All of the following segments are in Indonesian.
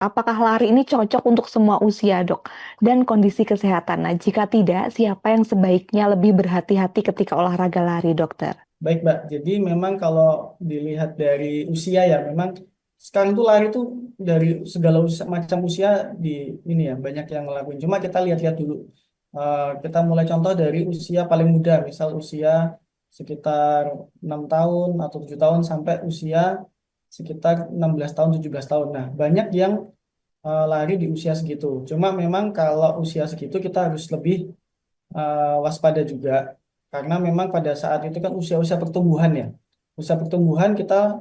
Apakah lari ini cocok untuk semua usia, Dok, dan kondisi kesehatan? Nah, jika tidak, siapa yang sebaiknya lebih berhati-hati ketika olahraga lari, Dokter? Baik, Mbak. Jadi memang kalau dilihat dari usia ya, memang sekarang tuh lari tuh dari segala macam usia di ini ya, banyak yang ngelakuin. Cuma kita lihat-lihat dulu. Kita mulai contoh dari usia paling muda, misal usia sekitar 6 tahun atau 7 tahun sampai usia sekitar 16 tahun, 17 tahun. Nah, banyak yang lari di usia segitu. Cuma memang kalau usia segitu kita harus lebih waspada juga karena memang pada saat itu kan usia-usia pertumbuhan ya. Usia pertumbuhan kita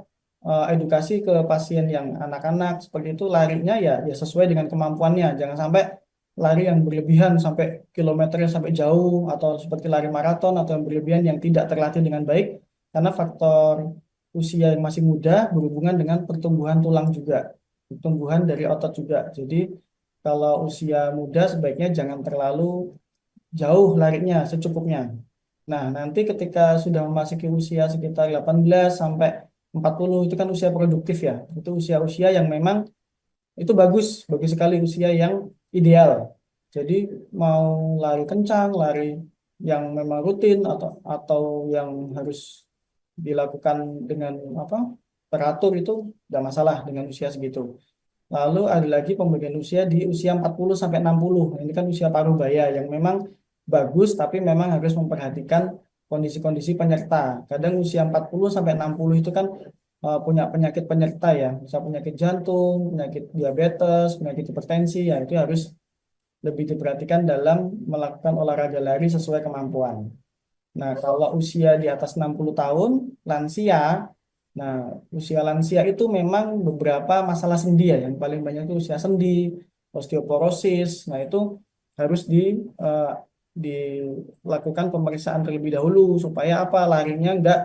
edukasi ke pasien yang anak-anak seperti itu larinya ya sesuai dengan kemampuannya. Jangan sampai lari yang berlebihan sampai kilometernya sampai jauh atau seperti lari maraton atau yang berlebihan yang tidak terlatih dengan baik karena faktor usia yang masih muda berhubungan dengan pertumbuhan tulang juga, pertumbuhan dari otot juga. Jadi kalau usia muda sebaiknya jangan terlalu jauh larinya secukupnya. Nah, nanti ketika sudah memasuki usia sekitar 18 sampai 40 itu kan usia produktif ya. Itu usia-usia yang memang itu bagus, bagus sekali usia yang ideal. Jadi mau lari kencang, lari yang memang rutin atau yang harus dilakukan dengan apa? Teratur itu tidak masalah dengan usia segitu. Lalu ada lagi pembagian usia di usia 40 sampai 60. Ini kan usia paruh baya yang memang bagus tapi memang harus memperhatikan kondisi-kondisi penyerta. Kadang usia 40 sampai 60 itu kan punya penyakit penyerta ya, bisa penyakit jantung, penyakit diabetes, penyakit hipertensi ya itu harus lebih diperhatikan dalam melakukan olahraga lari sesuai kemampuan. Nah, kalau usia di atas 60 tahun, lansia, nah usia lansia itu memang beberapa masalah sendi ya, yang paling banyak itu usia sendi, osteoporosis, nah itu harus eh, dilakukan pemeriksaan terlebih dahulu supaya apa larinya nggak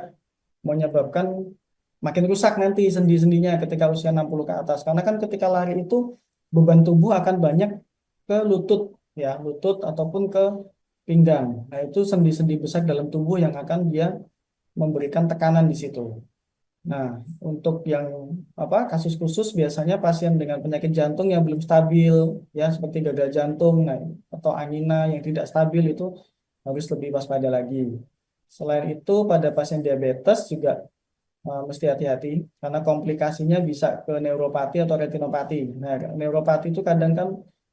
menyebabkan makin rusak nanti sendi-sendinya ketika usia 60 ke atas. Karena kan ketika lari itu beban tubuh akan banyak ke lutut ya, lutut ataupun ke pinggang. Nah, itu sendi-sendi besar dalam tubuh yang akan dia memberikan tekanan di situ. Nah, untuk yang apa kasus khusus biasanya pasien dengan penyakit jantung yang belum stabil ya seperti gagal jantung nah, atau angina yang tidak stabil itu harus lebih waspada lagi. Selain itu pada pasien diabetes juga mesti hati-hati karena komplikasinya bisa ke neuropati atau retinopati. Nah, neuropati itu kadang kan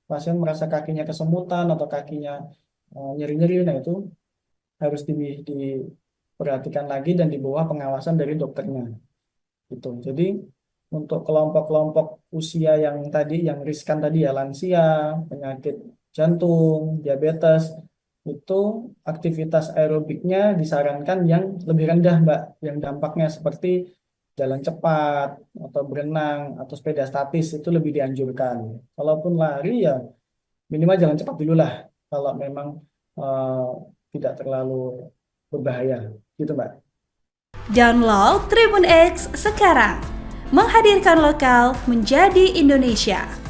pasien merasa kakinya kesemutan atau kakinya nyeri-nyeri. Nah, itu harus diperhatikan lagi dan di bawah pengawasan dari dokternya. Gitu. Jadi untuk kelompok-kelompok usia yang tadi, yang riskan tadi ya, lansia, penyakit jantung, diabetes, itu aktivitas aerobiknya disarankan yang lebih rendah, Mbak, yang dampaknya seperti jalan cepat, atau berenang, atau sepeda statis, itu lebih dianjurkan. Kalaupun lari ya minimal jalan cepat dulu lah, kalau memang eh, tidak terlalu berbahaya. Gitu, Mbak. Download Tribun X sekarang. Menghadirkan lokal menjadi Indonesia.